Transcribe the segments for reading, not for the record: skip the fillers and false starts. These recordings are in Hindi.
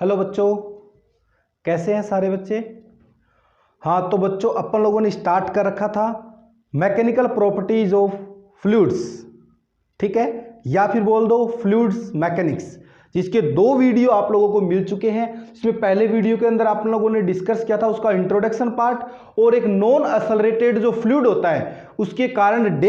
हेलो बच्चों, कैसे हैं सारे बच्चे। हाँ तो बच्चों, अपन लोगों ने स्टार्ट कर रखा था मैकेनिकल प्रॉपर्टीज ऑफ फ्लूइड्स, ठीक है, या फिर बोल दो फ्लूइड्स मैकेनिक्स, जिसके 2 वीडियो आप लोगों को मिल चुके हैं। इसमें पहले वीडियो के अंदर आप लोगों ने डिस्कस किया था उसका इंट्रोडक्शन पार्ट और एक नॉन एक्सेलरेटेड जो फ्लूइड होता है उसके कारण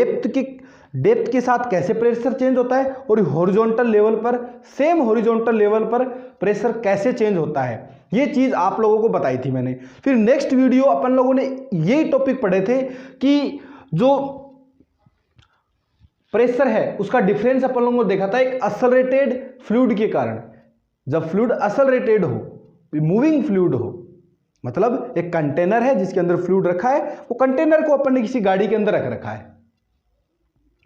डेप्थ के साथ कैसे प्रेशर चेंज होता है और हॉरिजॉन्टल लेवल पर, सेम हॉरिजॉन्टल लेवल पर प्रेशर कैसे चेंज होता है, ये चीज आप लोगों को बताई थी मैंने। फिर नेक्स्ट वीडियो अपन लोगों ने यही टॉपिक पढ़े थे कि जो प्रेशर है उसका डिफरेंस अपन लोगों ने देखा था एक एक्सेलरेटेड फ्लूइड के कारण। जब फ्लूइड एक्सेलरेटेड हो, मूविंग फ्लूइड हो, मतलब एक कंटेनर है जिसके अंदर फ्लूइड रखा है, वो कंटेनर को अपन ने किसी गाड़ी के अंदर रख रखा है,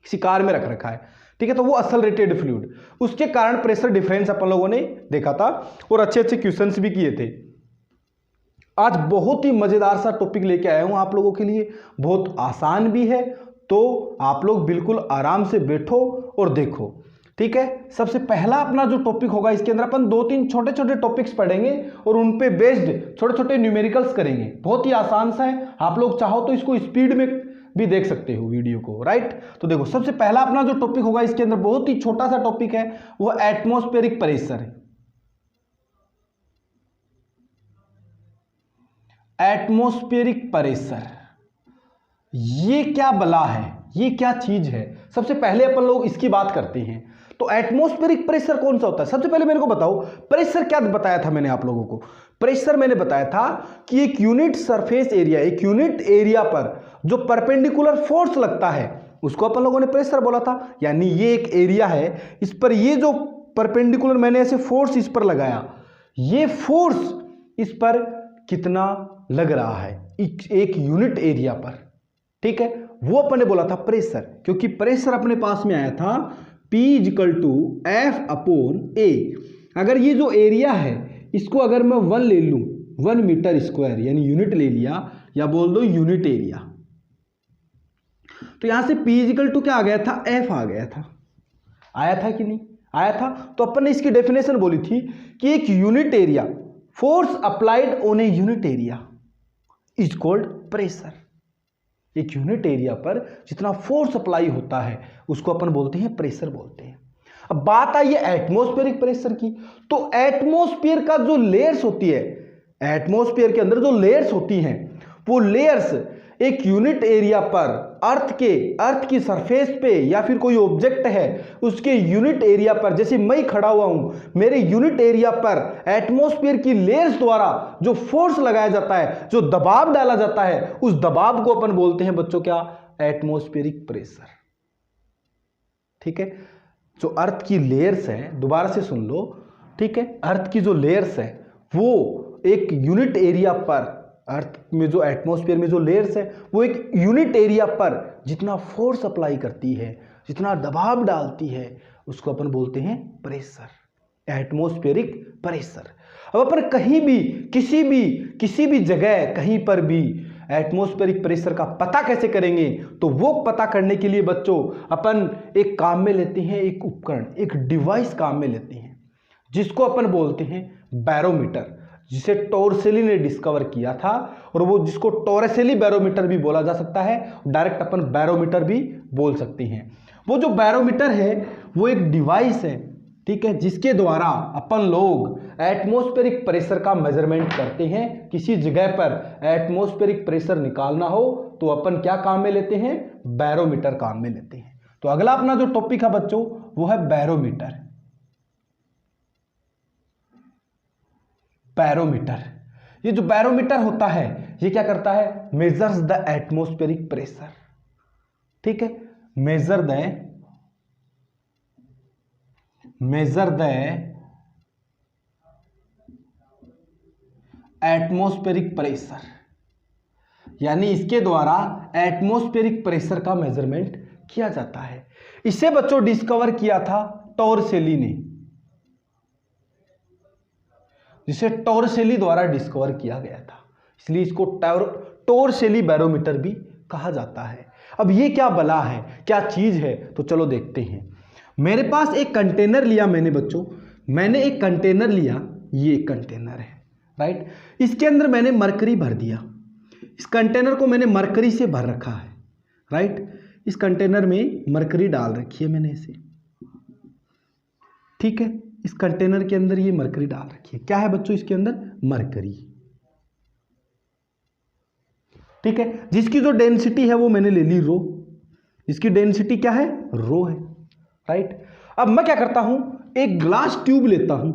किसी कार में रख रखा है, ठीक है, तो वो एक्सेलरेटेड फ्लूइड, उसके कारण प्रेशर डिफरेंस अपन लोगों ने देखा था और अच्छे अच्छे क्वेश्चंस भी किए थे। आज बहुत ही मजेदार सा टॉपिक लेके आया हूं आप लोगों के लिए, बहुत आसान भी है, तो आप लोग बिल्कुल आराम से बैठो और देखो, ठीक है। सबसे पहला अपना जो टॉपिक होगा, इसके अंदर अपन 2-3 छोटे छोटे टॉपिक्स पढ़ेंगे और उन पे बेस्ड छोटे छोटे न्यूमेरिकल्स करेंगे। बहुत ही आसान सा है, आप लोग चाहो तो इसको स्पीड में भी देख सकते हो वीडियो को, राइट। तो देखो, सबसे पहला अपना जो टॉपिक होगा इसके अंदर बहुत ही छोटा सा टॉपिक है, वो एटमॉस्फेरिक प्रेशर है। एटमॉस्फेरिक प्रेशर, ये क्या बला है, ये क्या चीज है, सबसे पहले अपन लोग इसकी बात करते हैं। तो एटमॉस्फेरिक प्रेशर कौन सा होता है, सबसे पहले मेरे को बताओ प्रेशर क्या बताया था मैंने आप लोगों को। प्रेशर मैंने बताया था कि एक यूनिट सरफेस एरिया, एक यूनिट एरिया पर जो परपेंडिकुलर फोर्स लगता है उसको अपन लोगों ने प्रेशर बोला था। यानी ये एक एरिया है, इस पर ये जो परपेंडिकुलर मैंने ऐसे फोर्स इस पर लगाया, ये फोर्स इस पर कितना लग रहा है एक यूनिट एरिया पर, ठीक है, वो अपन ने बोला था प्रेशर। क्योंकि प्रेशर अपने पास में आया था P = F/A। अगर ये जो एरिया है इसको अगर मैं 1 ले लूं, 1 मीटर स्क्वायर यानी यूनिट ले लिया, या बोल दो यूनिट एरिया, तो यहां से P = क्या आ गया था, F आ गया था। आया था कि नहीं आया था। तो अपन ने इसकी डेफिनेशन बोली थी कि एक unit area, force applied on a unit area is called pressure. एक यूनिट एरिया पर जितना फोर्स अप्लाई होता है उसको अपन बोलते हैं प्रेशर बोलते हैं। अब बात आई है एटमॉस्फेरिक प्रेशर की। तो एटमॉस्फेयर का जो लेयर्स होती है, एटमॉस्फेयर के अंदर जो लेयर्स होती हैं, वो लेयर्स एक यूनिट एरिया पर अर्थ की सरफेस पे, या फिर कोई ऑब्जेक्ट है उसके यूनिट एरिया पर, जैसे मैं खड़ा हुआ हूं, मेरे यूनिट एरिया पर एटमॉस्फेयर की लेयर्स द्वारा जो फोर्स लगाया जाता है, जो दबाव डाला जाता है, उस दबाव को अपन बोलते हैं बच्चों क्या, एटमॉस्फेरिक प्रेशर, ठीक है। जो अर्थ की लेयर्स है, दोबारा से सुन लो, ठीक है, अर्थ की जो लेयर्स है वो एक यूनिट एरिया पर, अर्थ में जो एटमॉस्फेयर में जो लेयर्स है वो एक यूनिट एरिया पर जितना फोर्स अप्लाई करती है, जितना दबाव डालती है, उसको अपन बोलते हैं प्रेशर, एटमॉस्फेरिक प्रेशर। अब अपन कहीं भी किसी भी जगह कहीं पर भी एटमॉस्फेरिक प्रेशर का पता कैसे करेंगे, तो वो पता करने के लिए बच्चों अपन एक काम में लेते हैं, एक उपकरण, एक डिवाइस काम में लेते हैं, जिसको अपन बोलते हैं बैरोमीटर, जिसे टोरसेली ने डिस्कवर किया था, और वो जिसको टोरसेली बैरोमीटर भी बोला जा सकता है, डायरेक्ट अपन बैरोमीटर भी बोल सकते हैं। वो जो बैरोमीटर है वो एक डिवाइस है, ठीक है, जिसके द्वारा अपन लोग एटमॉस्फेरिक प्रेशर का मेजरमेंट करते हैं। किसी जगह पर एटमॉस्फेरिक प्रेशर निकालना हो तो अपन क्या काम में लेते हैं, बैरोमीटर काम में लेते हैं। तो अगला अपना जो टॉपिक है बच्चों वो है बैरोमीटर। बैरोमीटर, ये जो बैरोमीटर होता है ये क्या करता है, मेजर्स द एटमॉस्फेरिक प्रेशर, ठीक है, मेजर द एटमॉस्फेरिक प्रेशर, यानी इसके द्वारा एटमॉस्फेरिक प्रेशर का मेजरमेंट किया जाता है। इसे बच्चों डिस्कवर किया था टोरसेली ने, जिसे टोरसेली द्वारा डिस्कवर किया गया था, इसलिए इसको टोरसेली बैरोमीटर भी कहा जाता है। अब ये क्या बला है, क्या चीज है, तो चलो देखते हैं। मेरे पास एक कंटेनर लिया मैंने बच्चों, मैंने एक कंटेनर लिया, ये एक कंटेनर है, राइट। इसके अंदर मैंने मरकरी भर दिया, इस कंटेनर को मैंने मरकरी से भर रखा है, राइट। इस कंटेनर में मरकरी डाल रखी है मैंने इसे, ठीक है। इस कंटेनर के अंदर ये मरकरी डाल रखी है। क्या है बच्चों इसके अंदर? मरकरी, ठीक है। जिसकी जो डेंसिटी है वो मैंने ले ली रो, इसकी डेंसिटी क्या है? रो है, राइट। अब मैं क्या करता हूं, एक ग्लास ट्यूब लेता हूं।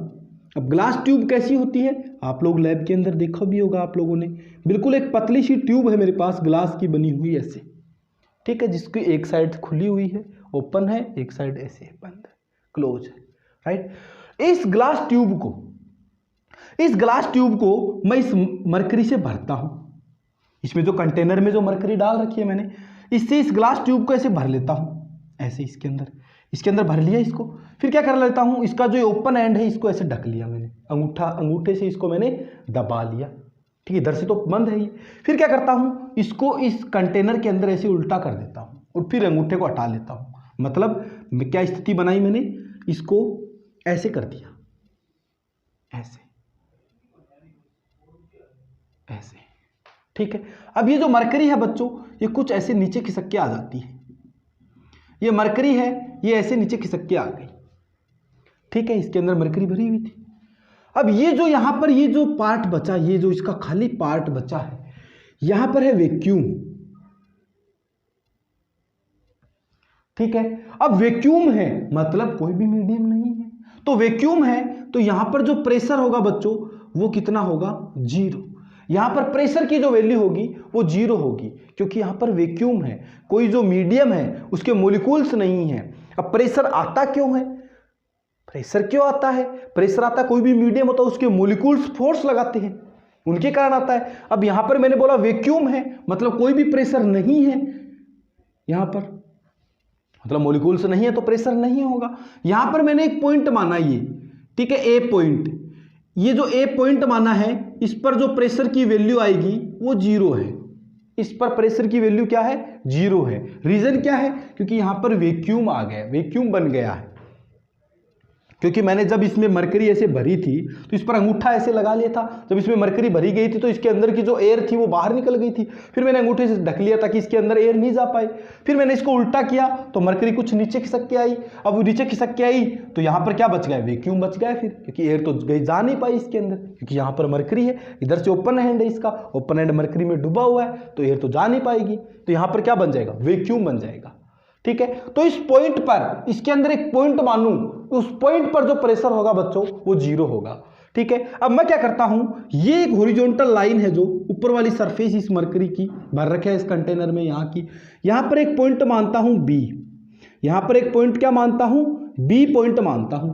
अब ग्लास ट्यूब कैसी होती है? आप लोग लैब के अंदर देखा भी होगा आप लोगों ने। बिल्कुल एक पतली सी ट्यूब है मेरे पास, ग्लास की बनी हुई ऐसे, ठीक है, जिसकी एक साइड खुली हुई है, ओपन है, एक साइड ऐसे बंद है, क्लोज है, राइट। इस ग्लास ट्यूब को मैं इस मरकरी से भरता हूं। इसमें जो कंटेनर में जो मरकरी डाल रखी है मैंने, इससे इस ग्लास ट्यूब को ऐसे भर लेता हूं, ऐसे इसके अंदर भर लिया इसको। फिर क्या कर लेता हूं, इसका जो ओपन एंड है इसको ऐसे ढक लिया मैंने, अंगूठे से इसको मैंने दबा लिया, ठीक है। इधर से तो बंद है ये। फिर क्या करता हूं, इसको इस कंटेनर के अंदर ऐसे उल्टा कर देता हूं और फिर अंगूठे को हटा लेता हूं। मतलब क्या स्थिति बनाई मैंने, इसको ऐसे कर दिया, ऐसे, ठीक है। अब ये जो मरकरी है बच्चों, ये कुछ ऐसे नीचे खिसक के आ जाती है। ये मरकरी है, ये ऐसे नीचे खिसक के आ गई, ठीक है। इसके अंदर मरकरी भरी हुई थी। अब ये जो यहां पर ये जो पार्ट बचा, ये जो इसका खाली पार्ट बचा है, यहां पर है वैक्यूम, ठीक है। अब वैक्यूम है मतलब कोई भी मीडियम नहीं है, तो वैक्यूम है तो यहां पर जो प्रेशर होगा बच्चों वो कितना होगा? 0। यहां पर प्रेशर की जो वैल्यू होगी वो 0 होगी, क्योंकि यहां पर वैक्यूम है, कोई जो मीडियम है उसके मॉलिक्यूल्स नहीं है। अब प्रेशर आता क्यों है? प्रेशर क्यों आता है? प्रेशर आता, कोई भी मीडियम होता है उसके मॉलिक्यूल्स फोर्स लगाते हैं, उनके कारण आता है। अब यहां पर मैंने बोला वैक्यूम है मतलब कोई भी प्रेशर नहीं है यहां पर, मतलब मॉलिक्यूल्स नहीं है तो प्रेशर नहीं होगा। यहां पर मैंने एक पॉइंट माना ये, ठीक है, ए पॉइंट। ये जो ए पॉइंट माना है, इस पर जो प्रेशर की वैल्यू आएगी वो 0 है। इस पर प्रेशर की वैल्यू क्या है? 0 है। रीजन क्या है? क्योंकि यहां पर वैक्यूम आ गया, वैक्यूम बन गया है। क्योंकि मैंने जब इसमें मरकरी ऐसे भरी थी तो इस पर अंगूठा ऐसे लगा लिया था। जब इसमें मरकरी भरी गई थी तो इसके अंदर की जो एयर थी वो बाहर निकल गई थी। फिर मैंने अंगूठे से ढक लिया ताकि इसके अंदर एयर नहीं जा पाए। फिर मैंने इसको उल्टा किया तो मरकरी कुछ नीचे खिसक के आई। अब वो नीचे खिसक के आई तो यहाँ पर क्या बच गया? वैक्यूम बच गया। फिर क्योंकि एयर तो गई, जा नहीं पाई इसके अंदर, क्योंकि यहाँ पर मरकरी है, इधर से ओपन हैंड है, इसका ओपन हैंड मरकरी में डूबा हुआ है तो एयर तो जा नहीं पाएगी। तो यहाँ पर क्या बन जाएगा? वैक्यूम बन जाएगा, ठीक है। तो इस पॉइंट पर, इसके अंदर एक पॉइंट मानूं, उस पॉइंट पर जो प्रेशर होगा बच्चों वो 0 होगा, ठीक है। अब मैं क्या करता हूं, ये एक हॉरिजॉन्टल लाइन है जो ऊपर वाली सरफेस इस मरकरी की भर रखा है इस कंटेनर में, यहाँ की, यहाँ पर एक पॉइंट मानता हूं B, यहाँ पर एक पॉइंट क्या मानता हूं? B पॉइंट मानता हूं,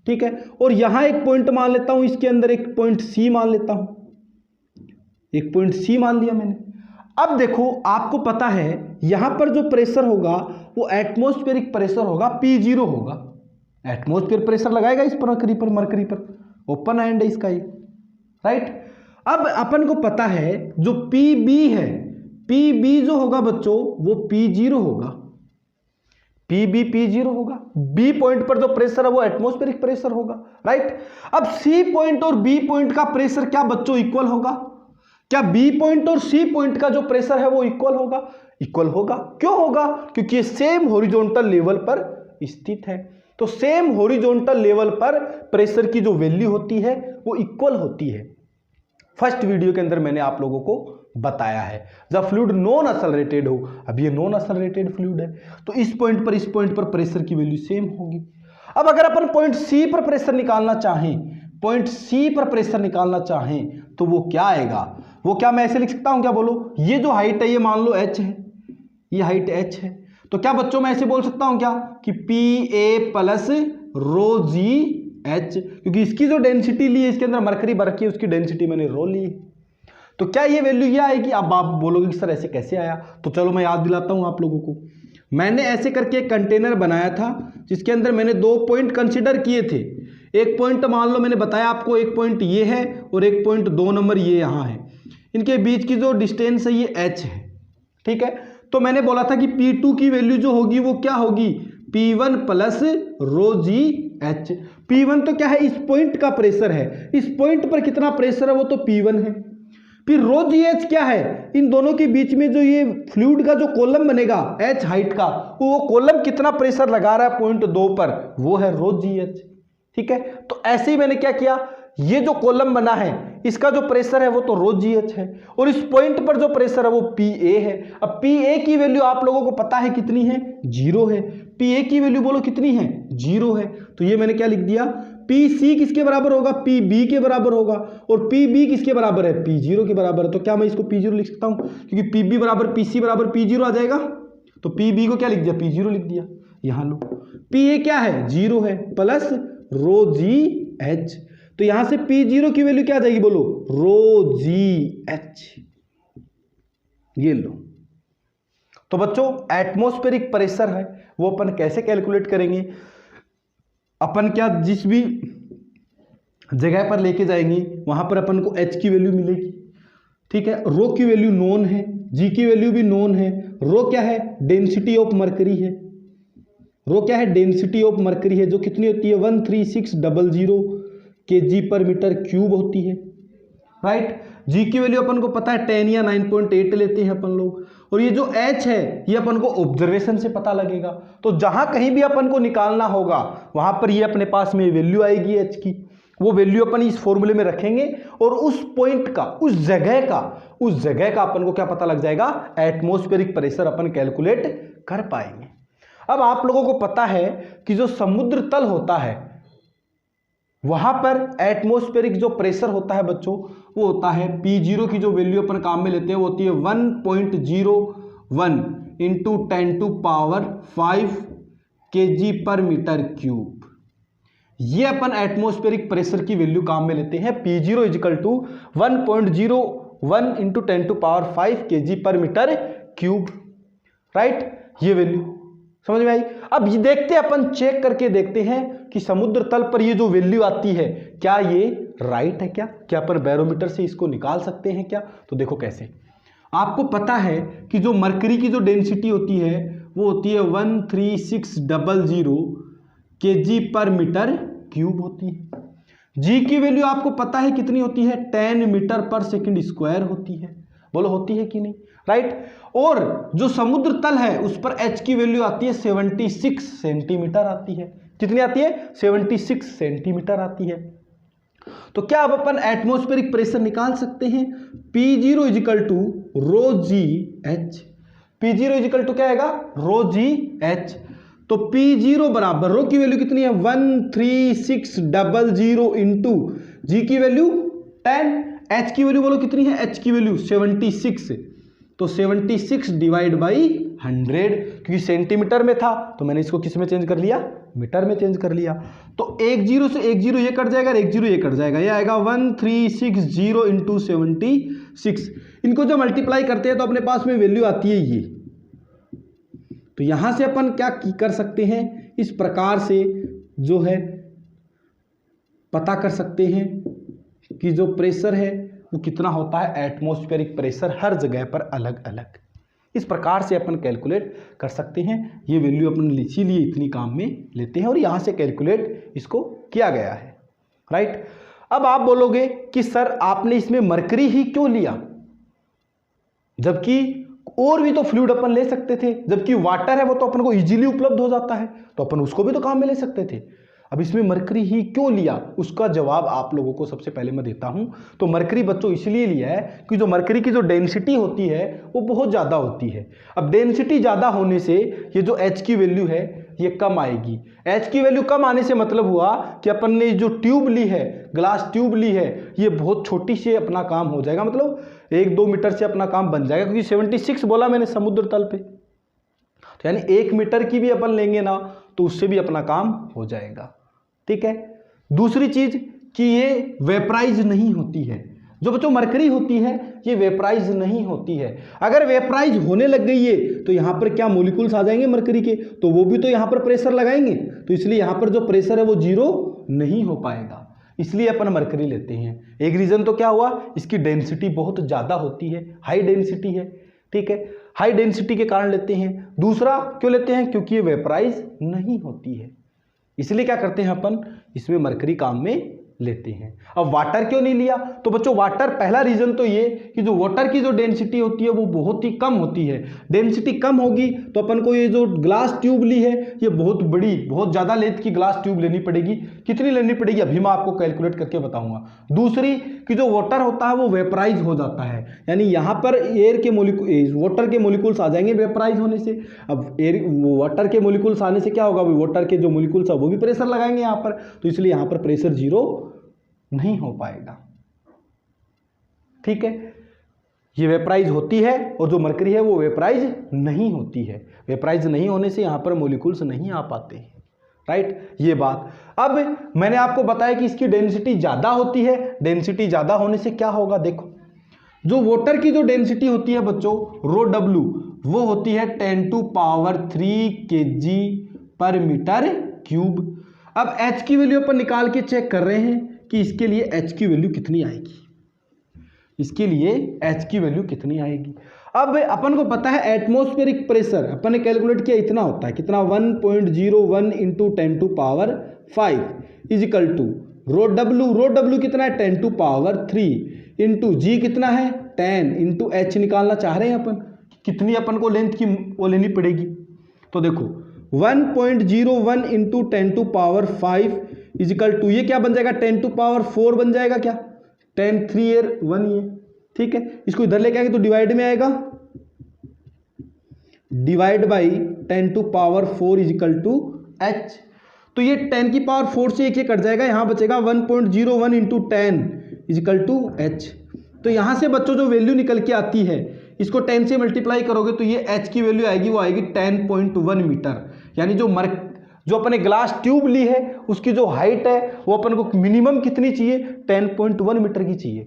ठीक है। और यहां एक पॉइंट मान लेता हूं, इसके अंदर एक पॉइंट C मान लेता हूं, एक पॉइंट C मान लिया मैंने। अब देखो आपको पता है यहां पर जो प्रेशर होगा वो एटमॉस्फेरिक प्रेशर होगा, P0 होगा। एटमॉस्फेयर प्रेशर लगाएगा इस मरकरी पर, ओपन हैंड है इसका ये, राइट। अब अपन को पता है जो PB है, PB जो होगा बच्चों वो P0 होगा, PB P0 होगा। B पॉइंट पर जो प्रेशर है वो एटमॉस्फेरिक प्रेशर होगा, राइट। अब C पॉइंट और B पॉइंट का प्रेशर क्या बच्चों इक्वल होगा? क्या B पॉइंट और C पॉइंट का जो प्रेशर है वो इक्वल होगा? इक्वल होगा। क्यों होगा? क्योंकि ये सेम हॉरिजॉन्टल लेवल पर स्थित है। तो सेम हॉरिजॉन्टल लेवल पर प्रेशर की जो वैल्यू होती है वो इक्वल होती है। फर्स्ट वीडियो के अंदर मैंने आप लोगों को बताया है, जब फ्लूइड नॉन एक्सेलरेटेड हो, अब ये नॉन एक्सेलरेटेड फ्लूइड है तो इस पॉइंट पर प्रेशर की वैल्यू सेम होगी। अब अगर अपन पॉइंट C पर प्रेशर निकालना चाहें, पॉइंट C पर प्रेशर निकालना चाहें तो वो क्या आएगा? वो क्या मैं ऐसे लिख सकता हूं क्या? बोलो, ये जो हाइट है ये मान लो h है, ये हाइट h है, तो क्या बच्चों मैं ऐसे बोल सकता हूं क्या कि PA plus rho g H, क्योंकि इसकी जो डेंसिटी ली है, इसके अंदर मरकरी भर रखी है, उसकी डेंसिटी मैंने रो ली है। तो क्या ये वैल्यू ये आएगी? अब आप बोलोगे कि सर ऐसे कैसे आया? तो चलो मैं याद दिलाता हूं आप लोगों को। मैंने ऐसे करके एक कंटेनर बनाया था जिसके अंदर मैंने 2 पॉइंट कंसिडर किए थे। एक पॉइंट मान लो मैंने बताया आपको, एक पॉइंट ये है और एक पॉइंट 2 नंबर ये यहाँ है। इनके बीच की जो डिस्टेंस है ये h है, ठीक है। तो मैंने बोला था कि P2 की वैल्यू जो होगी वो क्या होगी? P1 plus rho g H. P1 तो क्या है, इस पॉइंट का प्रेशर है, इस पॉइंट पर कितना प्रेशर है वो तो P1 है। फिर रो जी एच क्या है, इन दोनों के बीच में जो ये फ्लूइड का जो कॉलम बनेगा एच हाइट का, वो कॉलम कितना प्रेशर लगा रहा है पॉइंट 2 पर, वो है रो जी एच। ठीक है, तो ऐसे ही मैंने क्या किया, ये जो कॉलम बना है इसका जो प्रेशर है वो तो रो जी एच है, और इस पॉइंट पर जो प्रेशर है वो पी ए है। अब पी ए की वैल्यू आप लोगों को पता है कितनी है, 0 है। पी ए की वैल्यू बोलो कितनी है, 0 है। तो ये मैंने क्या लिख दिया, पी सी किसके बराबर होगा, पी बी के बराबर होगा, और पी बी किसके बराबर है, पी जीरो के बराबर है। तो क्या मैं इसको पी जीरो लिख सकता हूं, क्योंकि पी बी बराबर पी सी बराबर पी जीरो आ जाएगा। तो पी बी को क्या लिख दिया, पी जीरो लिख दिया। यहां लो, पी ए क्या है, 0 है, प्लस रो जी एच। तो यहां से पी जीरो की वैल्यू क्या आ जाएगी, बोलो रो जी एच। ये लो। तो बच्चों एटमॉस्फेरिक प्रेशर है वो अपन कैसे कैलकुलेट करेंगे, अपन क्या जिस भी जगह पर लेके जाएंगे वहां पर अपन को एच की वैल्यू मिलेगी। ठीक है, रो की वैल्यू नोन है, जी की वैल्यू भी नोन है। रो क्या है, डेंसिटी ऑफ मरकरी है। रो क्या है, डेंसिटी ऑफ मरकरी है, जो कितनी होती है 13600 kg पर मीटर क्यूब होती है। राइट, जी की वैल्यू अपन को पता है 10 या 9.8 लेते हैं अपन लोग। और ये जो एच है ये अपन को ऑब्जर्वेशन से पता लगेगा। तो जहां कहीं भी अपन को निकालना होगा वहां पर ये अपने पास में वैल्यू आएगी एच की, वो वैल्यू अपन इस फॉर्मूले में रखेंगे और उस पॉइंट का, उस जगह का अपन को क्या पता लग जाएगा, एटमॉस्फेरिक प्रेशर अपन कैलकुलेट कर पाएंगे। अब आप लोगों को पता है कि जो समुद्र तल होता है वहां पर एटमॉस्फेरिक जो प्रेशर होता है बच्चों, वो होता है P0 की जो वैल्यू अपन काम में लेते हैं वो होती है 1.01 into 10⁵ kg per metre cube. ये अपन एटमॉस्फेरिक प्रेशर की वैल्यू काम में लेते हैं। P0 equal to 1.01 into 10⁵ kg per metre cube. Right, ये वैल्यू समझ में आई। अब ये देखते हैं, अपन चेक करके देखते हैं कि समुद्र तल पर ये जो वैल्यू आती है क्या ये राइट है, क्या अपन बैरोमीटर से इसको निकाल सकते हैं क्या। तो देखो कैसे, आपको पता है कि जो मरकरी की जो डेंसिटी होती है वो होती है 13600 kg पर मीटर क्यूब होती है। जी की वैल्यू आपको पता है कितनी होती है, 10 मीटर पर सेकंड स्क्वायर होती है। बोलो होती है कि नहीं, राइट। और जो समुद्र तल है उस पर एच की वैल्यू आती है 76 सेंटीमीटर आती है। कितनी आती है, 76 सेंटीमीटर आती है। तो क्या अब अपन एटमॉस्फेरिक प्रेशर निकाल सकते हैं, P0 equal to rho g h. P0 equal to क्या आएगा, रो जी एच। तो P0 बराबर, रो की वैल्यू कितनी है 13600 इंटू जी की वैल्यू 10, एच की वैल्यू बोलो कितनी है, एच की वैल्यू 76। तो 76 डिवाइड बाई 100, क्योंकि सेंटीमीटर में था तो मैंने इसको किस में चेंज कर लिया, मीटर में चेंज कर लिया। तो 10 से 10 ये कट जाएगा, 10 ये कट जाएगा, ये आएगा 1360 इंटू 76। इनको जब मल्टीप्लाई करते हैं तो अपने पास में वैल्यू आती है ये। तो यहां से अपन क्या कर सकते हैं, इस प्रकार से जो है पता कर सकते हैं कि जो प्रेशर है वो कितना होता है, एटमॉस्फेरिक प्रेशर हर जगह पर अलग अलग। इस प्रकार से अपन कैलकुलेट कर सकते हैं। ये वैल्यू अपन इसीलिए इतनी काम में लेते हैं और यहाँ से कैलकुलेट इसको किया गया है। राइट, अब आप बोलोगे कि सर आपने इसमें मरकरी ही क्यों लिया, जबकि और भी तो फ्लूइड अपन ले सकते थे, जबकि वाटर है वो तो अपन को इजीली उपलब्ध हो जाता है, तो अपन उसको भी तो काम में ले सकते थे। अब इसमें मरकरी ही क्यों लिया, उसका जवाब आप लोगों को सबसे पहले मैं देता हूं। तो मरकरी बच्चों इसलिए लिया है कि जो मरकरी की जो डेंसिटी होती है वो बहुत ज़्यादा होती है। अब डेंसिटी ज़्यादा होने से ये जो एच की वैल्यू है ये कम आएगी। एच की वैल्यू कम आने से मतलब हुआ कि अपन ने जो ट्यूब ली है, ग्लास ट्यूब ली है, ये बहुत छोटी से अपना काम हो जाएगा, मतलब 1-2 मीटर से अपना काम बन जाएगा, क्योंकि 76 बोला मैंने समुद्र तल पे, तो यानी 1 मीटर की भी अपन लेंगे ना तो उससे भी अपना काम हो जाएगा। ठीक है, दूसरी चीज कि ये वेपराइज नहीं होती है, जो बच्चों मरकरी होती है ये वेपराइज नहीं होती है। अगर वेपराइज होने लग गई है तो यहां पर क्या मॉलिक्यूल्स आ जाएंगे मरकरी के, तो वो भी तो यहां पर प्रेशर लगाएंगे, तो इसलिए यहां पर जो प्रेशर है वो 0 नहीं हो पाएगा, इसलिए अपन मरकरी लेते हैं। एक रीजन तो क्या हुआ, इसकी डेंसिटी बहुत ज्यादा होती है, हाई डेंसिटी है। ठीक है, हाई डेंसिटी के कारण लेते हैं। दूसरा क्यों लेते हैं, क्योंकि ये वेपराइज नहीं होती है। इसलिए क्या करते हैं अपन, इसमें मरकरी काम में लेते हैं। अब वाटर क्यों नहीं लिया, तो बच्चों वाटर, पहला रीजन तो ये कि जो वाटर की जो डेंसिटी होती है वो बहुत ही कम होती है। डेंसिटी कम होगी तो अपन को ये जो ग्लास ट्यूब ली है ये बहुत बड़ी, बहुत ज़्यादा लेंथ की ग्लास ट्यूब लेनी पड़ेगी। कितनी लेनी पड़ेगी अभी मैं आपको कैलकुलेट करके बताऊंगा। दूसरी कि जो वाटर होता है वो वेपराइज हो जाता है, यानी यहाँ पर एयर के मोलिक्यूल, वाटर के मोलिक्यूल्स आ जाएंगे वेपराइज होने से। अब एयर, वाटर के मोलिक्यूल्स आने से क्या होगा, वाटर के जो मोलिक्यूल्स है वो भी प्रेशर लगाएंगे यहाँ पर, तो इसलिए यहाँ पर प्रेशर जीरो नहीं हो पाएगा। ठीक है, ये वेपराइज होती है और जो मरकरी है वो वेपराइज नहीं होती है। वेपराइज नहीं होने से यहां पर मॉलिक्यूल्स नहीं आ पाते हैं, राइट, ये बात। अब मैंने आपको बताया कि इसकी डेंसिटी ज्यादा होती है। डेंसिटी ज्यादा होने से क्या होगा, देखो जो वाटर की जो डेंसिटी होती है बच्चों रो डब्ल्यू, वो होती है 10⁻³ kg/m³। अब H की वैल्यू अपन निकाल के चेक कर रहे हैं कि इसके लिए H की वैल्यू कितनी आएगी, इसके लिए H की वैल्यू कितनी आएगी। अब अपन को पता है एटमॉस्फेरिक प्रेशर अपन ने कैलकुलेट किया, इतना होता है कितना, 1.01 × 10⁵ इजिकल टू रो डब्ल्यू कितना है 10⁻³ इंटू जी कितना है 10 इंटू H निकालना चाह रहे हैं अपन, कितनी अपन को लेंथ की वो लेनी पड़ेगी। तो देखो 1.01 × 10⁵ इजिकल टू ये क्या बन जाएगा 10⁴ बन जाएगा, क्या 10 3 1 ये, ठीक है। इसको इधर लेके आएंगे तो डिवाइड में आएगा, divide by 10⁴ equal to H। तो ये 10⁴ से एक ये कट जाएगा, यहां बचेगा 1.01 × 10 इजिकल टू H। तो यहां से बच्चों जो वैल्यू निकल के आती है इसको 10 से मल्टीप्लाई करोगे तो ये H की वैल्यू आएगी, वो आएगी 10.1 मीटर। यानी जो अपने ग्लास ट्यूब ली है उसकी जो हाइट है वो अपन को मिनिमम कितनी चाहिए 10.1 मीटर की चाहिए।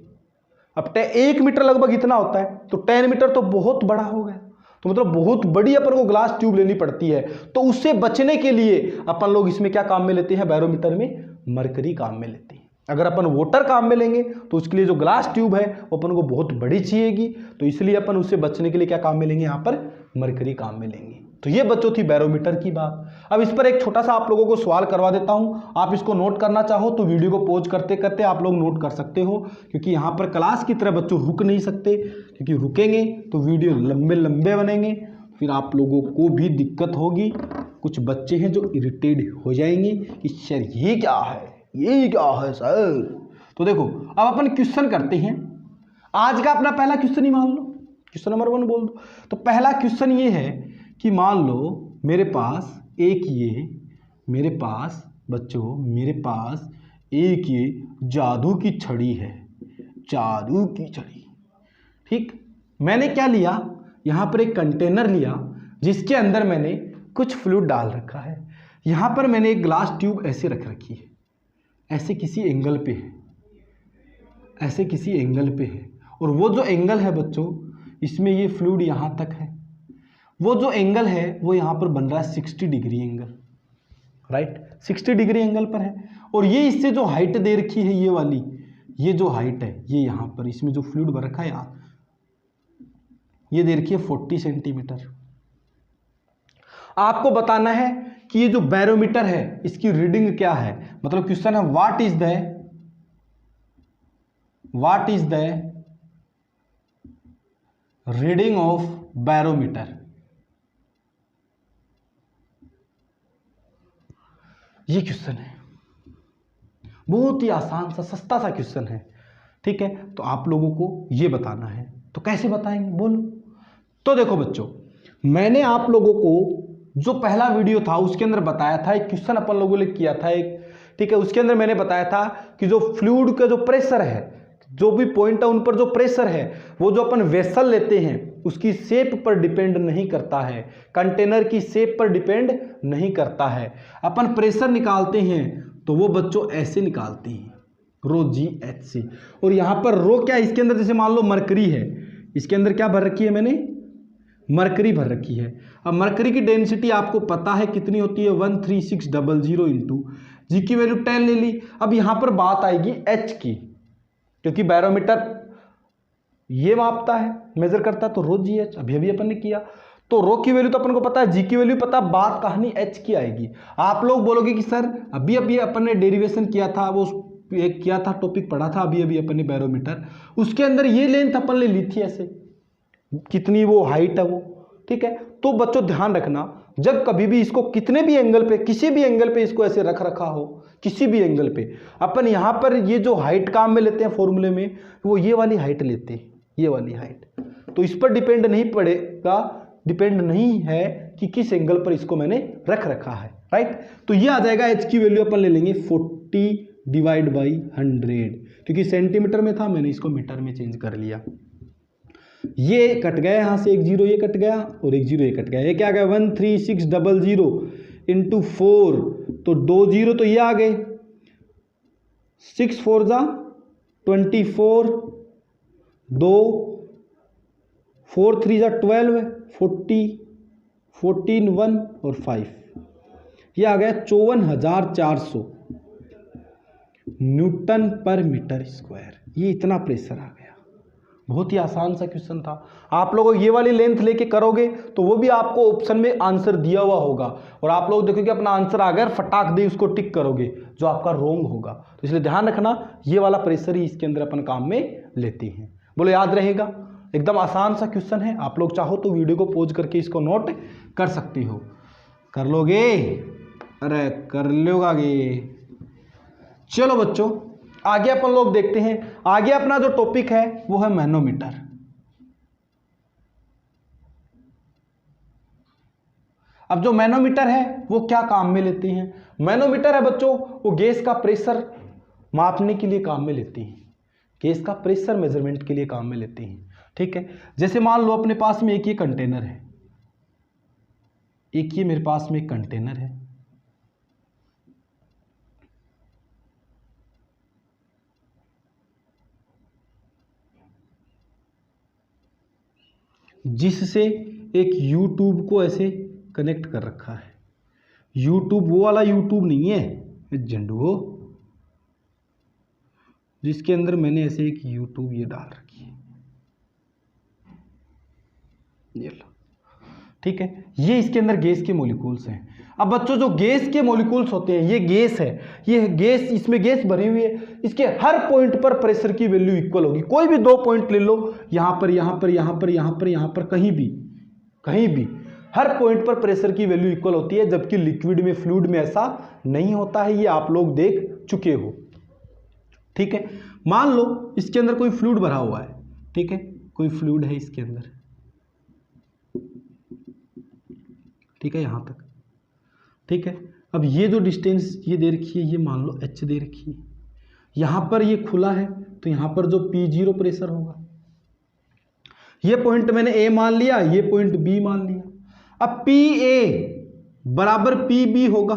अब 1 मीटर लगभग इतना होता है, तो 10 मीटर तो बहुत बड़ा हो गया, तो मतलब बहुत बड़ी अपन को ग्लास ट्यूब लेनी पड़ती है। तो उससे बचने के लिए अपन लोग इसमें क्या काम में लेते हैं, बैरोमीटर में मरकरी काम में लेते हैं। अगर अपन वाटर काम में लेंगे तो उसके लिए जो ग्लास ट्यूब है वो अपन को बहुत बड़ी चाहिएगी, तो इसलिए अपन उससे बचने के लिए क्या काम में लेंगे, यहाँ पर मरकरी काम में लेंगे। तो ये बच्चों थी बैरोमीटर की बात। अब इस पर एक छोटा सा आप लोगों को सवाल करवा देता हूं, आप इसको नोट करना चाहो तो वीडियो को पॉज करते करते आप लोग नोट कर सकते हो, क्योंकि यहाँ पर क्लास की तरह बच्चों रुक नहीं सकते, क्योंकि रुकेंगे तो वीडियो लंबे लंबे बनेंगे, फिर आप लोगों को भी दिक्कत होगी। कुछ बच्चे हैं जो इरिटेट हो जाएंगे कि सर ये क्या है, ये क्या है सर। तो देखो अब अपन क्वेश्चन करते हैं, आज का अपना पहला क्वेश्चन ही मान लो, क्वेश्चन नंबर 1 बोल दो। तो पहला क्वेश्चन ये है कि मान लो मेरे पास एक मेरे पास बच्चों मेरे पास एक ये जादू की छड़ी है, जादू की छड़ी, ठीक। मैंने क्या लिया, यहाँ पर एक कंटेनर लिया जिसके अंदर मैंने कुछ फ्लूइड डाल रखा है। यहाँ पर मैंने एक ग्लास ट्यूब ऐसे रख रखी है, ऐसे किसी एंगल पे है, ऐसे किसी एंगल पे है, और वो जो एंगल है बच्चों इसमें ये फ्लूइड यहाँ तक है, वो जो एंगल है वो यहाँ पर बन रहा है 60 degree angle, right, 60 degree angle पर है। और ये इससे जो हाइट दे रखी है ये वाली, ये जो हाइट है ये यहाँ पर इसमें जो फ्लूइड भर रखा है यहाँ ये दे रखी है 40 सेंटीमीटर। आपको बताना है कि ये जो बैरोमीटर है इसकी रीडिंग क्या है, मतलब क्वेश्चन है what is the reading of barometer. ये क्वेश्चन है, बहुत ही आसान सा सस्ता सा क्वेश्चन है, ठीक है। तो आप लोगों को ये बताना है, तो कैसे बताएंगे बोलो। तो देखो बच्चों, मैंने आप लोगों को जो पहला वीडियो था उसके अंदर बताया था, एक क्वेश्चन अपन लोगों ने किया था एक, ठीक है। उसके अंदर मैंने बताया था कि जो फ्लूइड का जो प्रेशर है, जो भी पॉइंट है उन पर जो प्रेशर है वो जो अपन वेसल लेते हैं उसकी शेप पर डिपेंड नहीं करता है, कंटेनर की शेप पर डिपेंड नहीं करता है। अपन प्रेशर निकालते हैं तो वो बच्चों ऐसे निकालते हैं, रो GH से। और यहाँ पर रो क्या है, इसके अंदर जैसे मान लो मरकरी है, इसके अंदर क्या भर रखी है मैंने, मरकरी भर रखी है। अब मरकरी की डेंसिटी आपको पता है कितनी होती है 13600 इंटू जी की वैल्यू 10 ले ली। अब यहाँ पर बात आएगी H की, क्योंकि बैरोमीटर ये मापता है, मेजर करता है, तो रो GH अभी अपन ने किया। तो रो की वैल्यू तो अपन को पता है, जी की वैल्यू पता, बात कहानी एच की आएगी। आप लोग बोलोगे कि सर अभी अभी अपन ने डेरिवेशन किया था, वो एक किया था, टॉपिक पढ़ा था अभी अभी अपन ने बैरोमीटर, उसके अंदर ये लेंथ अपन ने ली थी ऐसे, कितनी वो हाइट है वो, ठीक है। तो बच्चों ध्यान रखना, जब कभी भी इसको कितने भी एंगल पे, किसी भी एंगल पे इसको ऐसे रख रखा हो, किसी भी एंगल पे, अपन यहां पर ये जो हाइट काम में लेते हैं फॉर्मूले में, वो ये वाली हाइट लेते हैं, ये वाली हाइट। तो इस पर डिपेंड नहीं पड़ेगा, डिपेंड नहीं है कि किस एंगल पर इसको मैंने रख रखा है, राइट। तो ये आ जाएगा, एच की वैल्यू अपन ले लेंगे 40 डिवाइड बाई 100, क्योंकि सेंटीमीटर में था, मैंने इसको मीटर में चेंज कर लिया। ये कट गया यहाँ से, एक जीरो ये कट गया और एक जीरो ये कट गया, ये क्या आ गया 13600 इंटू 4, तो 2 जीरो तो ये आ गए, 6 4 जा 24, 2 4 3 जा 12, 40, 14 1 और 5, ये आ गया 54,400 न्यूटन पर मीटर स्क्वायर। ये इतना प्रेशर आ गया। बहुत ही आसान सा क्वेश्चन था। आप लोगों ये वाली लेंथ लेके करोगे तो वो भी आपको ऑप्शन में आंसर दिया हुआ होगा, और आप लोग देखोगे अपना आंसर आ गया, फटाक दे उसको टिक करोगे, जो आपका रॉन्ग होगा। तो इसलिए ध्यान रखना, ये वाला प्रेशर ही इसके अंदर अपन काम में लेते हैं। बोलो याद रहेगा, एकदम आसान सा क्वेश्चन है। आप लोग चाहो तो वीडियो को पॉज करके इसको नोट कर सकती हो। कर लोगे? अरे कर लोगे। चलो बच्चों आगे अपन लोग देखते हैं। आगे अपना जो टॉपिक है वो है मैनोमीटर। अब जो मैनोमीटर है वो क्या काम में लेते हैं? मैनोमीटर है बच्चों, वो गैस का प्रेशर मापने के लिए काम में लेते हैं, गैस का प्रेशर मेजरमेंट के लिए काम में लेते हैं, ठीक है। जैसे मान लो अपने पास में एक ये कंटेनर है, एक ये मेरे पास में एक कंटेनर है, जिससे एक यूट्यूब को ऐसे कनेक्ट कर रखा है। यूट्यूब वो वाला यूट्यूब नहीं है झंडू हो, जिसके अंदर मैंने ऐसे एक यूट्यूब ये डाल रखी है, ये लो, ठीक है। ये इसके अंदर गैस के मॉलिक्यूल्स हैं। अब बच्चों जो गैस के मॉलिक्यूल्स होते हैं, ये गैस है, ये गैस, इसमें गैस भरी हुई है, इसके हर पॉइंट पर प्रेशर की वैल्यू इक्वल होगी। कोई भी 2 पॉइंट ले लो, यहां पर, यहां पर, यहां पर, यहां पर, यहां पर, कहीं भी हर पॉइंट पर प्रेशर की वैल्यू इक्वल होती है, जबकि लिक्विड में, फ्लूइड में ऐसा नहीं होता है। ये आप लोग देख चुके हो, ठीक है। मान लो इसके अंदर कोई फ्लूइड भरा हुआ है, ठीक है, कोई फ्लूइड है इसके अंदर, ठीक है, यहां तक, ठीक है। अब ये जो डिस्टेंस ये दे रखी है, ये मान लो h दे रखी है, यहां पर ये खुला है, तो यहां पर जो P0 प्रेशर होगा, ये पॉइंट मैंने A मान लिया, ये पॉइंट B मान लिया। अब PA बराबर PB होगा,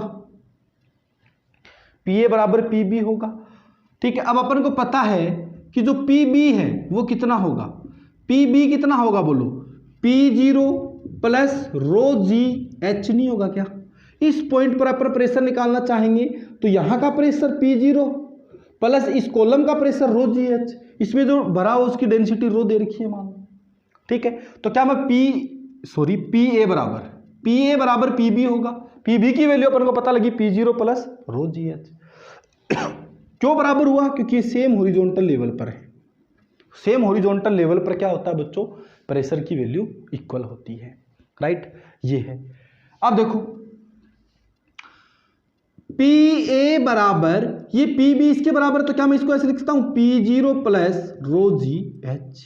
PA बराबर PB होगा, ठीक है। अब अपन को पता है कि जो PB है वो कितना होगा, PB कितना होगा बोलो, P0 plus rho g H नहीं होगा क्या? इस पॉइंट पर अपन प्रेशर निकालना चाहेंगे तो यहां का प्रेशर P0 प्लस इस कॉलम का प्रेशर रो जी एच, इसमें जो भरा हो उसकी डेंसिटी रो दे रखी है मान लो, ठीक है। तो क्या मैं PA बराबर PB होगा। PB की वैल्यू अपन को पता लगी P0 plus rho g H. क्यों बराबर हुआ? क्योंकि ये सेम हॉरिजॉन्टल लेवल पर है। सेम हॉरिजॉन्टल लेवल पर क्या होता है बच्चों, प्रेशर की वैल्यू इक्वल होती है, राइट। ये है। अब देखो PA बराबर, ये PB इसके बराबर, तो क्या मैं इसको ऐसे लिख सकता हूं, P0 plus rho g H.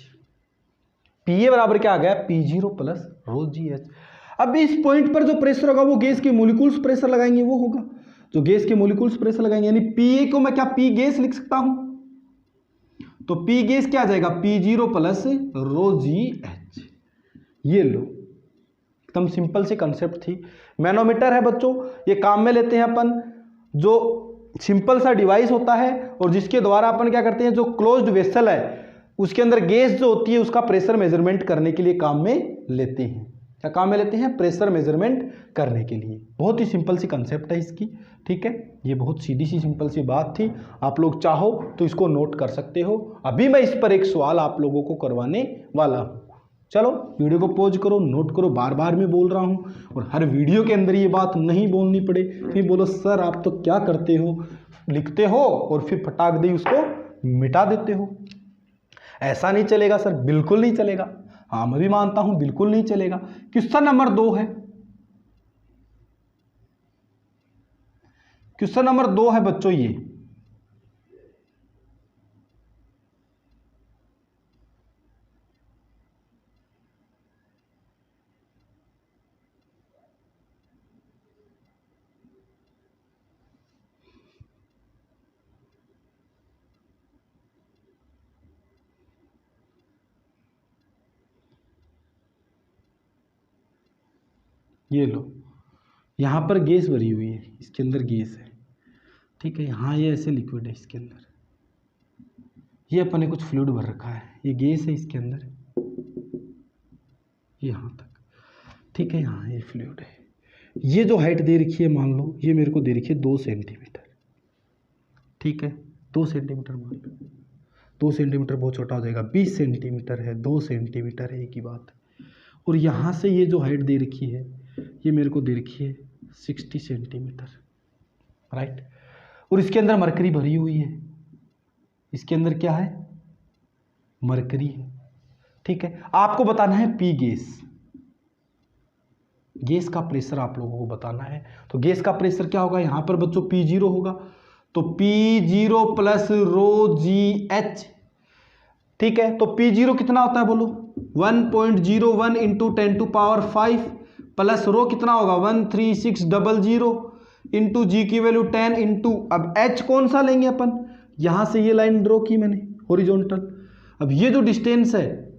PA बराबर क्या आ गया, P0 plus rho g H. अब इस पॉइंट पर जो प्रेशर होगा वो गैस के मॉलिक्यूल्स प्रेशर लगाएंगे, वो होगा जो गैस के मॉलिक्यूल्स प्रेशर लगाएंगे, यानी PA को मैं क्या P गैस लिख सकता हूं, तो P गैस क्या आ जाएगा, P0 plus rho g H. ये लो, एकदम सिंपल सी कंसेप्ट थी। मैनोमीटर है बच्चों, ये काम में लेते हैं अपन, जो सिंपल सा डिवाइस होता है और जिसके द्वारा अपन क्या करते हैं, जो क्लोज्ड वेसल है उसके अंदर गैस जो होती है उसका प्रेशर मेजरमेंट करने के लिए काम में लेते हैं। क्या काम में लेते हैं, प्रेशर मेजरमेंट करने के लिए। बहुत ही सिंपल सी कंसेप्ट है इसकी, ठीक है। ये बहुत सीधी सी सिंपल सी बात थी, आप लोग चाहो तो इसको नोट कर सकते हो। अभी मैं इस पर एक सवाल आप लोगों को करवाने वाला हूं, चलो वीडियो को पॉज करो, नोट करो, बार बार मैं बोल रहा हूँ, और हर वीडियो के अंदर ये बात नहीं बोलनी पड़े। फिर बोलो सर आप तो क्या करते हो, लिखते हो और फिर फटाक दे उसको मिटा देते हो। ऐसा नहीं चलेगा सर, बिल्कुल नहीं चलेगा। हाँ मैं भी मानता हूँ बिल्कुल नहीं चलेगा। क्वेश्चन नंबर 2 है, क्वेश्चन नंबर 2 है बच्चों ये लो, यहाँ पर गैस भरी हुई है, इसके अंदर गैस है, ठीक है। यहाँ ये ऐसे लिक्विड है, इसके अंदर ये अपन ने कुछ फ्लूइड भर रखा है, ये गैस है इसके अंदर, यहाँ तक, ठीक है। यहाँ ये फ्लूइड है। ये जो हाइट दे रखी है मान लो, ये मेरे को दे रखी है 2 सेंटीमीटर, ठीक है। 2 सेंटीमीटर मान लो, 2 सेंटीमीटर बहुत छोटा हो जाएगा, 20 सेंटीमीटर है, 2 सेंटीमीटर है, एक ही बात है। और यहाँ से ये जो हाइट दे रखी है, ये मेरे को दे रखी है 60 सेंटीमीटर, राइट। और इसके अंदर मरकरी भरी हुई है, इसके अंदर क्या है, मरकरी है, ठीक है। आपको बताना है पी गैस, गैस का प्रेशर आप लोगों को बताना है। तो गैस का प्रेशर क्या होगा, यहाँ पर बच्चों P0 होगा, तो P0 plus rho g h, ठीक है। तो P0 कितना होता है बोलो, 1.01 इंटू 10⁵ प्लस रो कितना होगा 13600 इंटू जी की वैल्यू 10 इंटू, अब H कौन सा लेंगे अपन, यहाँ से ये लाइन ड्रॉ की मैंने हॉरिजॉन्टल। अब ये जो डिस्टेंस है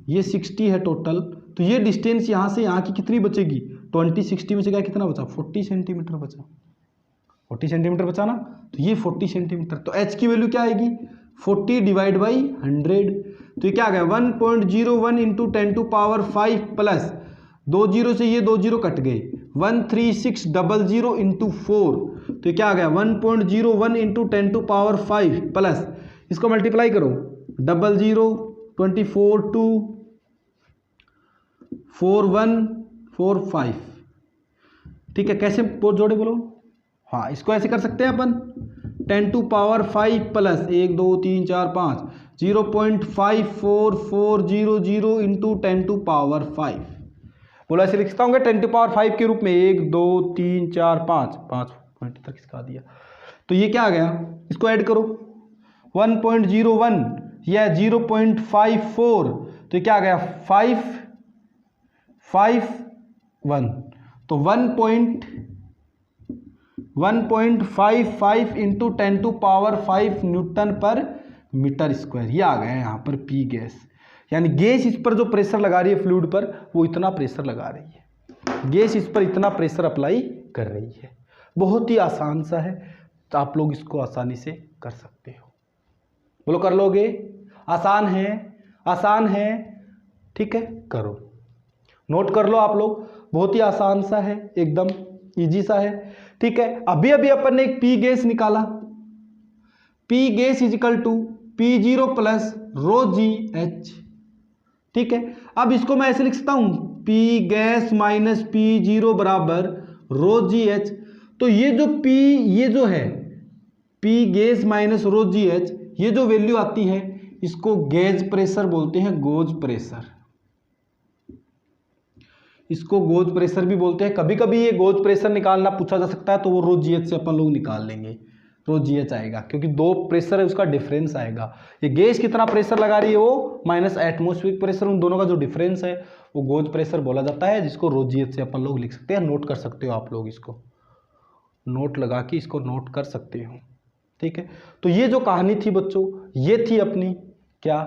ये 60 है टोटल, तो ये डिस्टेंस यहाँ से यहाँ की कितनी बचेगी, 20 60 में से क्या कितना बचा, 40 सेंटीमीटर बचा, 40 सेंटीमीटर बचा ना। तो ये 40 सेंटीमीटर, तो H की वैल्यू क्या आएगी 40 डिवाइड बाई 100, तो ये क्या आ गया 1.01 इंटू 10⁵ प्लस 2 जीरो से ये 2 जीरो कट गए, 13600 इंटू 4, तो ये क्या आ गया 1.01 इंटू 10⁵ प्लस इसको मल्टीप्लाई करो 00 24 2 4145, ठीक है। कैसे जोड़े बोलो, हाँ इसको ऐसे कर सकते हैं अपन 10⁵ प्लस 1 2 3 4 5 0.54400 इंटू 10⁵, बोला ऐसे लिखता हूँ 10⁵ के रूप में 1 2 3 4 5 पॉइंट तक इसका दिया। तो ये क्या आ गया, इसको ऐड करो 1.01 या 0.54, तो ये क्या आ गया 551, तो 1.55 इंटू 10⁵ न्यूटन पर मीटर स्क्वायर, ये आ गया है यहाँ पर पी गैस। यानी गैस इस पर जो प्रेशर लगा रही है फ्लूइड पर, वो इतना प्रेशर लगा रही है, गैस इस पर इतना प्रेशर अप्लाई कर रही है। बहुत ही आसान सा है, तो आप लोग इसको आसानी से कर सकते हो। बोलो कर लोगे, आसान है, आसान है, ठीक है, करो, नोट कर लो आप लोग, बहुत ही आसान सा है, एकदम इजी सा है, ठीक है। अभी अभी अपन ने एक पी गैस निकाला, P gas equal to P0 plus rho g h, ठीक है। अब इसको मैं ऐसे लिख सकता हूं P गैस माइनस P0 बराबर रो जी एच। तो ये जो P, ये जो है P gas minus rho g H, ये जो वैल्यू आती है इसको गेज प्रेशर बोलते हैं, गोज प्रेशर, इसको गोज प्रेशर भी बोलते हैं। कभी कभी ये गोज प्रेशर निकालना पूछा जा सकता है, तो वो रो जी एच से अपन लोग निकाल लेंगे, रो जी एच आएगा, क्योंकि दो प्रेशर है उसका डिफरेंस आएगा। ये गैस कितना प्रेशर लगा रही है वो माइनस एटमॉस्फेरिक प्रेशर, उन दोनों का जो डिफरेंस है वो गोज प्रेशर बोला जाता है, जिसको रो जी एच से अपन लोग लिख सकते हैं। नोट कर सकते हो आप लोग, इसको नोट लगा के इसको नोट कर सकते हो, ठीक है। तो ये जो कहानी थी बच्चों, ये थी अपनी क्या,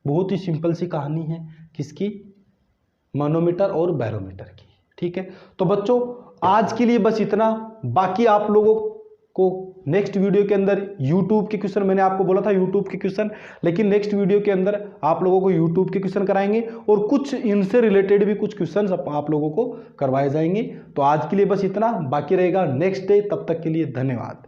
बहुत ही सिंपल सी कहानी है, किसकी, मैनोमीटर और बैरोमीटर की, ठीक है। तो बच्चों आज के लिए बस इतना, बाकी आप लोगों को नेक्स्ट वीडियो के अंदर YouTube के क्वेश्चन, मैंने आपको बोला था YouTube के क्वेश्चन, लेकिन नेक्स्ट वीडियो के अंदर आप लोगों को YouTube के क्वेश्चन कराएंगे और कुछ इनसे रिलेटेड भी कुछ क्वेश्चन आप लोगों को करवाए जाएंगे। तो आज के लिए बस इतना, बाकी रहेगा नेक्स्ट डे, तब तक के लिए धन्यवाद।